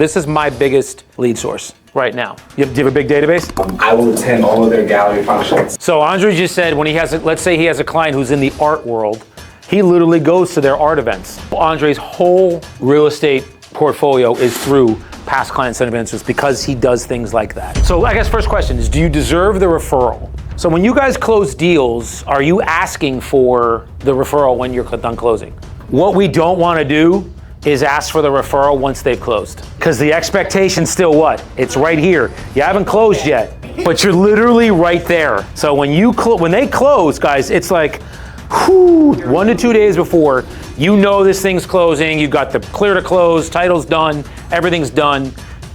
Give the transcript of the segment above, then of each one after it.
This is my biggest lead source right now. Do you have a big database? I will attend all of their gallery functions. So Andre just said when he has, let's say he has a client who's in the art world, he literally goes to their art events. Andre's whole real estate portfolio is through past client incentive answers because he does things like that. So I guess first question is, do you deserve the referral? So when you guys close deals, are you asking for the referral when you're done closing? What we don't want to do is ask for the referral once they've closed. Because the expectation's still what? It's right here. You haven't closed yet, but you're literally right there. So when they close, guys, it's like, whew, 1 to 2 days before, you know this thing's closing, you've got the clear to close, title's done, everything's done.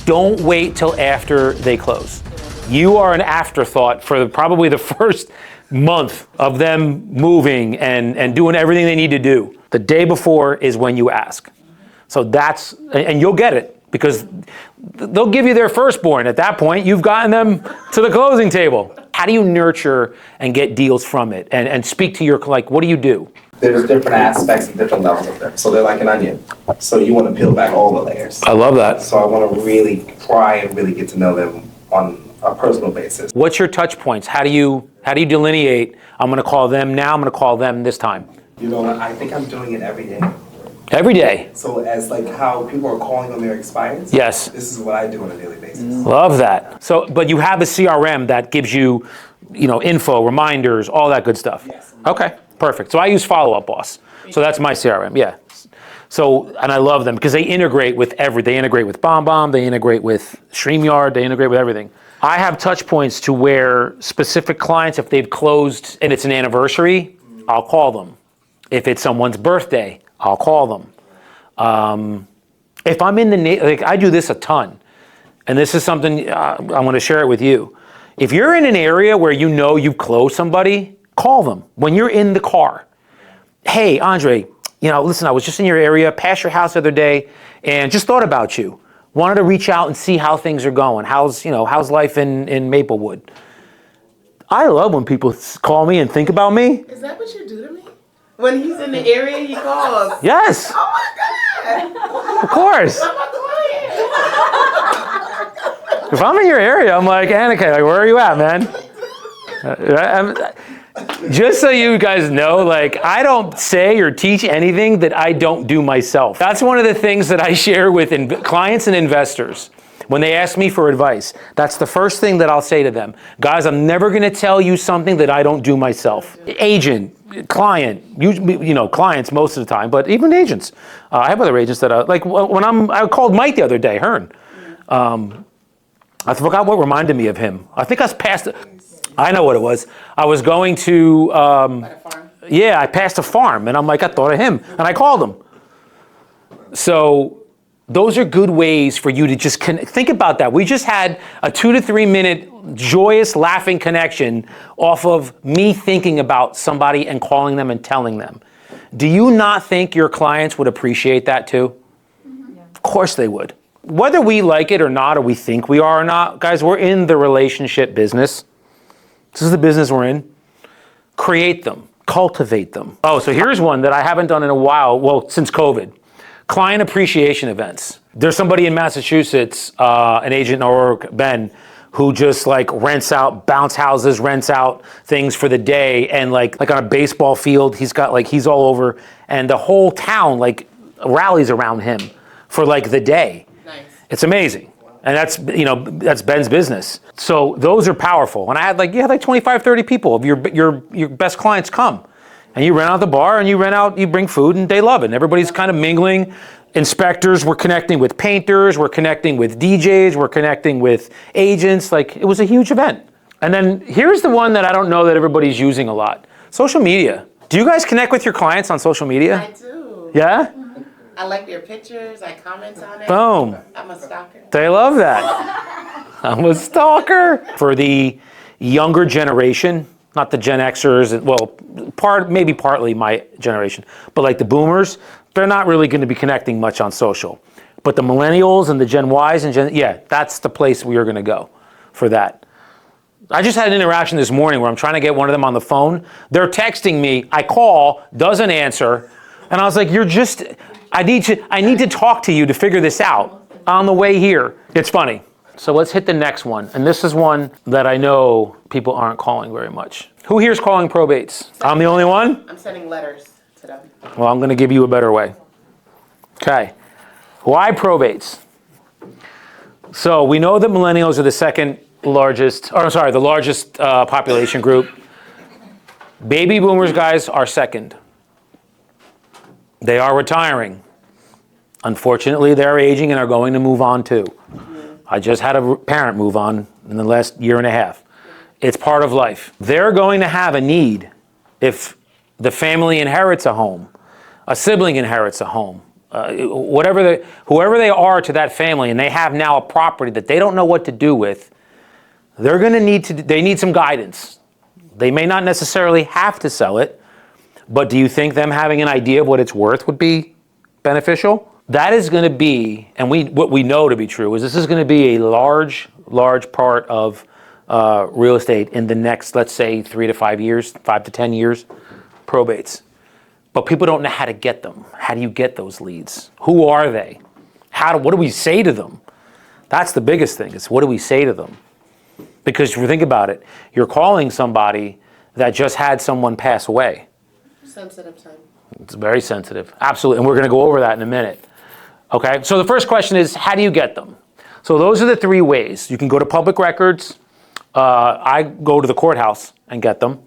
Don't wait till after they close. You are an afterthought for probably the first month of them moving and doing everything they need to do. The day before is when you ask. So and you'll get it because they'll give you their firstborn. At that point, you've gotten them to the closing table. How do you nurture and get deals from it and speak to your, like, what do you do? There's different aspects and different levels of them. So they're like an onion. So you want to peel back all the layers. I love that. So I want to really try and really get to know them on a personal basis. What's your touch points? How do you delineate, I'm going to call them now, I'm going to call them this time? You know, I think I'm doing it every day. Every day. So as like how people are calling on their expires. Yes. This is what I do on a daily basis. Love that. So, but you have a CRM that gives you, info, reminders, all that good stuff. Yes. Okay, perfect. So I use Follow Up Boss. So that's my CRM, yeah. So, and I love them because they integrate with they integrate with BombBomb, they integrate with StreamYard, they integrate with everything. I have touch points to where specific clients, if they've closed and it's an anniversary, I'll call them. If it's someone's birthday, I'll call them. If I'm in I do this a ton, and this is something I want to share it with you. If you're in an area where you know you've closed somebody, call them. When you're in the car, hey, Andre, listen, I was just in your area, past your house the other day, and just thought about you. Wanted to reach out and see how things are going. How's life in Maplewood? I love when people call me and think about me. Is that what you do to me? When he's in the area, he calls. Yes. Oh my God. Of course. I'm a client. If I'm in your area, I'm like, Annika, where are you at, man? Just so you guys know, I don't say or teach anything that I don't do myself. That's one of the things that I share with clients and investors. When they ask me for advice, that's the first thing that I'll say to them. Guys, I'm never going to tell you something that I don't do myself. Agent, client, clients most of the time, but even agents. I have other agents that I called Mike the other day, Hearn. I forgot what reminded me of him. I think I passed it. I know what it was. I was going to, I passed a farm, and I thought of him, and I called him. So those are good ways for you to just think about that. We just had a 2 to 3 minute joyous laughing connection off of me thinking about somebody and calling them and telling them. Do you not think your clients would appreciate that too? Mm-hmm. Of course they would. Whether we like it or not, or we think we are or not, guys, we're in the relationship business. This is the business we're in. Create them, cultivate them. Oh, so here's one that I haven't done in a while, well, since COVID. Client appreciation events. There's somebody in Massachusetts, an agent in Aurora, Ben, who just rents out bounce houses, rents out things for the day, and like on a baseball field, he's got he's all over, and the whole town rallies around him for the day. Nice. It's amazing. And that's Ben's business. So those are powerful. And I had 25, 30 people of your best clients come. And you rent out the bar and you bring food and they love it. And everybody's kind of mingling. Inspectors, we're connecting with painters, we're connecting with DJs, we're connecting with agents. It was a huge event. And then here's the one that I don't know that everybody's using a lot. Social media. Do you guys connect with your clients on social media? I do. Yeah? I like their pictures, I comment on it. Boom. I'm a stalker. They love that. I'm a stalker. For the younger generation, not the Gen Xers, well, maybe partly my generation, but the boomers, they're not really going to be connecting much on social. But the millennials and the Gen Ys and that's the place we are going to go for that. I just had an interaction this morning where I'm trying to get one of them on the phone. They're texting me, I call, doesn't answer, and I was like, I need to talk to you to figure this out. on the way here. It's funny. So let's hit the next one. And this is one that I know people aren't calling very much. Who here's calling probates? I'm the only one? I'm sending letters to them. Well, I'm going to give you a better way. Okay. Why probates? So we know that millennials are the second largest, the largest population group. Baby boomers, guys, are second. They are retiring. Unfortunately, they're aging and are going to move on too. I just had a parent move on in the last year and a half. It's part of life. They're going to have a need if the family inherits a home, a sibling inherits a home, whoever they are to that family, and they have now a property that they don't know what to do with, they're going to they need some guidance. They may not necessarily have to sell it, but do you think them having an idea of what it's worth would be beneficial? That is going to be, and what we know to be true is this is going to be a large part of real estate in the next, let's say, 3 to 5 years, 5 to 10 years, probates. But people don't know how to get them. How do you get those leads? Who are they? What do we say to them? That's the biggest thing, is what do we say to them? Because if you think about it, you're calling somebody that just had someone pass away. Sensitive time. It's very sensitive, absolutely, and we're going to go over that in a minute. Okay, so the first question is, how do you get them? So those are the 3 ways. You can go to public records. I go to the courthouse and get them.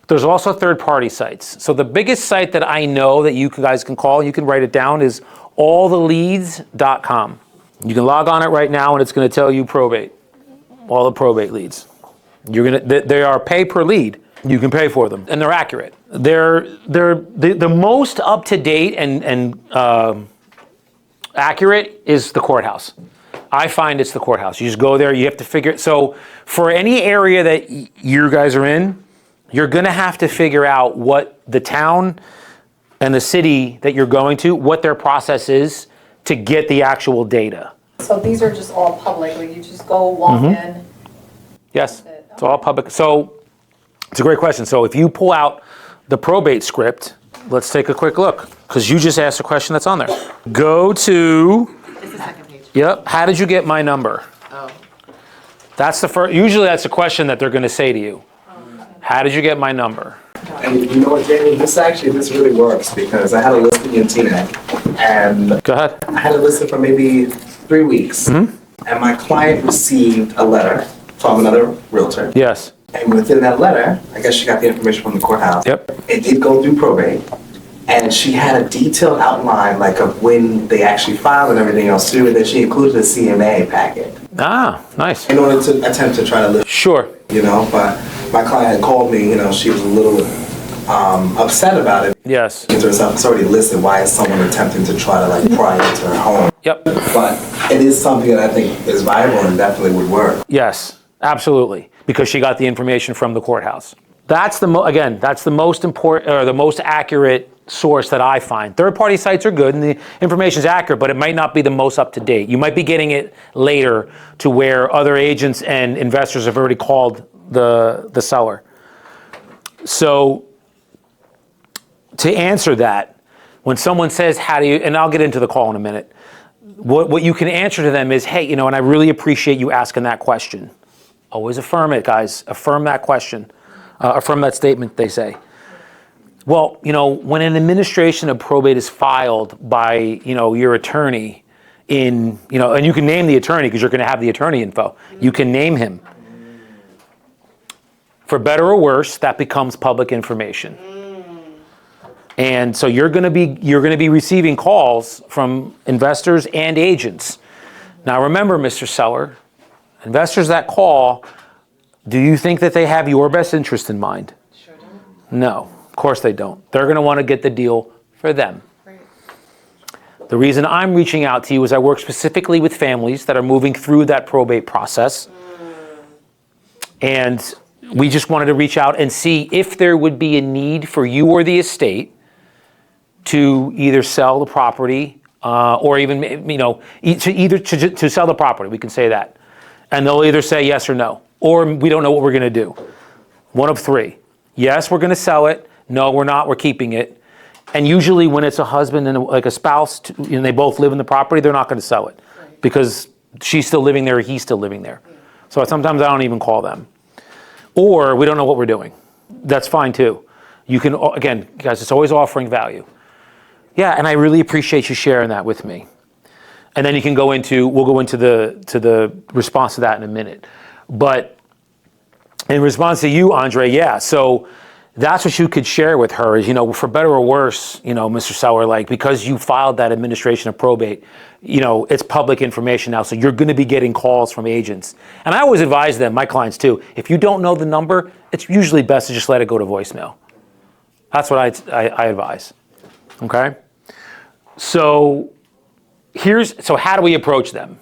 There's also third-party sites. So the biggest site that I know that you guys can call, you can write it down, is alltheleads.com. You can log on it right now, and it's going to tell you probate, all the probate leads. They are pay per lead. You can pay for them, and they're accurate. They're the most up-to-date and accurate is the courthouse. I find it's the courthouse. You just go there. You have to figure. So for any area that you guys are in, you're going to have to figure out what the town and the city that you're going to, what their process is to get the actual data. So these are just all public, like you just go walk in? Yes, it's all public. So it's a great question. So if you pull out the probate script, let's take a quick look, because you just asked a question that's on there. Go to, It's the second page. yep, how did you get my number? Oh. That's the first, usually that's a question that they're going to say to you. How did you get my number? And you know what, Jamie, this really works because I had a listing in TNEC and Go ahead. I had a listing for maybe 3 weeks. And my client received a letter from another realtor. Yes. And within that letter, I guess she got the information from the courthouse. Yep. It did go through probate. And she had a detailed outline like of when they actually filed and everything else too. And then she included a CMA packet. Ah, nice. In order to attempt to try to lift, Sure. but my client had called me, she was a little upset about it. Yes. To herself, it's already listed. Why is someone attempting to try to pry into her home? Yep. But it is something that I think is viable and definitely would work. Yes, absolutely. Because she got the information from the courthouse. That's that's the most important or the most accurate source that I find. Third-party sites are good and the information is accurate, but it might not be the most up-to-date. You might be getting it later to where other agents and investors have already called the seller. So to answer that, when someone says, how do you, and I'll get into the call in a minute, what you can answer to them is, hey, and I really appreciate you asking that question. Always affirm it, guys. Affirm that question. Affirm that statement, they say. Well, when an administration of probate is filed by, your attorney and you can name the attorney because you're going to have the attorney info. You can name him. For better or worse, that becomes public information. And so you're going to be receiving calls from investors and agents. Now remember, Mr. Seller, investors that call, do you think that they have your best interest in mind? Sure do. No, of course they don't. They're going to want to get the deal for them. Right. The reason I'm reaching out to you is I work specifically with families that are moving through that probate process. And we just wanted to reach out and see if there would be a need for you or the estate to either sell the property or even, to sell the property. We can say that. And they'll either say yes or no, or we don't know what we're going to do. One of 3. Yes, we're going to sell it. No, we're not. We're keeping it. And usually when it's a husband and like a spouse, and they both live in the property, they're not going to sell it. because she's still living there or he's still living there. So sometimes I don't even call them. Or we don't know what we're doing. That's fine too. You can, again, guys, it's always offering value. Yeah, and I really appreciate you sharing that with me. And then you can we'll go into the response to that in a minute. But in response to you, Andre, yeah, so that's what you could share with her is, for better or worse, Mr. Seller, like, because you filed that administration of probate, it's public information now, so you're going to be getting calls from agents. And I always advise them, my clients too, if you don't know the number, it's usually best to just let it go to voicemail. That's what I advise, okay? So how do we approach them?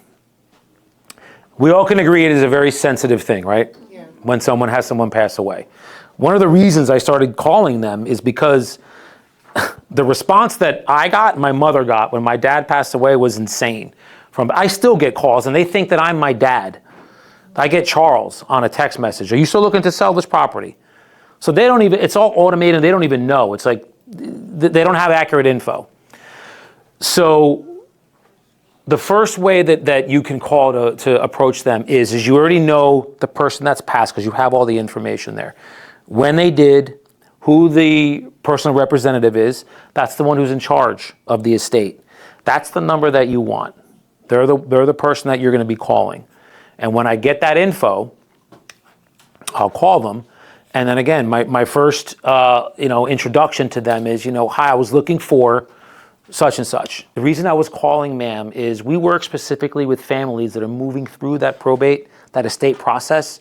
We all can agree it is a very sensitive thing, right? Yeah. When someone has someone pass away. One of the reasons I started calling them is because the response that I got, my mother got when my dad passed away was insane. I still get calls and they think that I'm my dad. I get Charles on a text message. Are you still looking to sell this property? So they don't even, it's all automated. They don't even know. It's like, they don't have accurate info. So the first way that you can call to approach them is you already know the person that's passed because you have all the information there. When they did, who the personal representative is, that's the one who's in charge of the estate. That's the number that you want. They're the person that you're going to be calling. And when I get that info, I'll call them. And then again, my first introduction to them is, hi, I was looking for such and such. The reason I was calling, ma'am, is we work specifically with families that are moving through that probate, that estate process.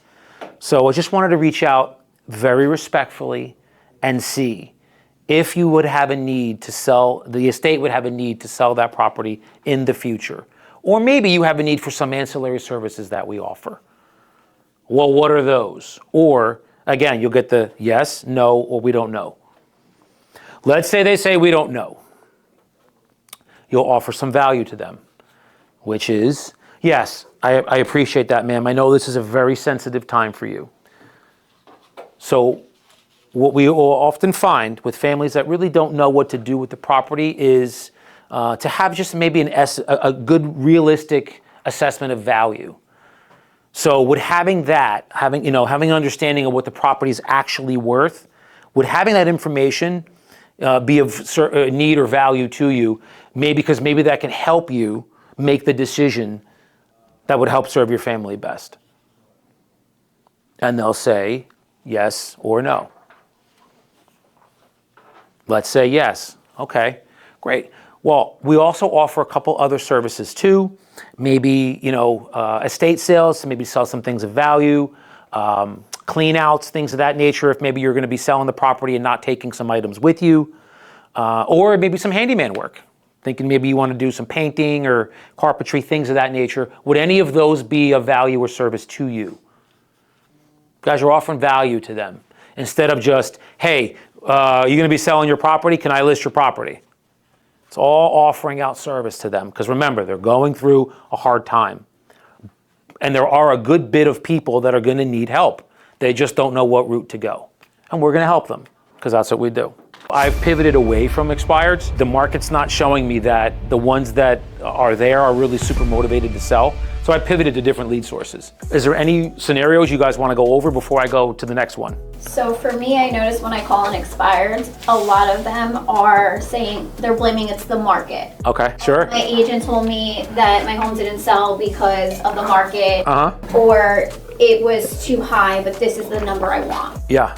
So I just wanted to reach out very respectfully and see if you would have a need to sell, the estate would have a need to sell that property in the future. Or maybe you have a need for some ancillary services that we offer. Well, what are those? Or again, you'll get the yes, no, or we don't know. Let's say they say we don't know. You'll offer some value to them, which is, yes, I appreciate that, ma'am. I know this is a very sensitive time for you. So what we will often find with families that really don't know what to do with the property is to have just maybe a good realistic assessment of value. So would having that, having an understanding of what the property is actually worth, would having that information be of need or value to you, because maybe that can help you make the decision that would help serve your family best. And they'll say yes or no. Let's say yes. Okay, great. Well, we also offer a couple other services too. Maybe, estate sales, so maybe sell some things of value, clean outs, things of that nature, if maybe you're going to be selling the property and not taking some items with you, or maybe some handyman work. Thinking maybe you want to do some painting or carpentry, things of that nature. Would any of those be of value or service to you? Guys, you're offering value to them. Instead of just, hey, you're going to be selling your property, can I list your property? It's all offering out service to them. Because remember, they're going through a hard time. And there are a good bit of people that are going to need help. They just don't know what route to go. And we're going to help them, because that's what we do. I've pivoted away from expireds. The market's not showing me that the ones that are there are really super motivated to sell. So I pivoted to different lead sources. Is there any scenarios you guys want to go over before I go to the next one? So for me, I noticed when I call an expired, a lot of them are saying, they're blaming it's the market. Okay, sure. My agent told me that my home didn't sell because of the market, Uh-huh. or it was too high, but this is the number I want. Yeah.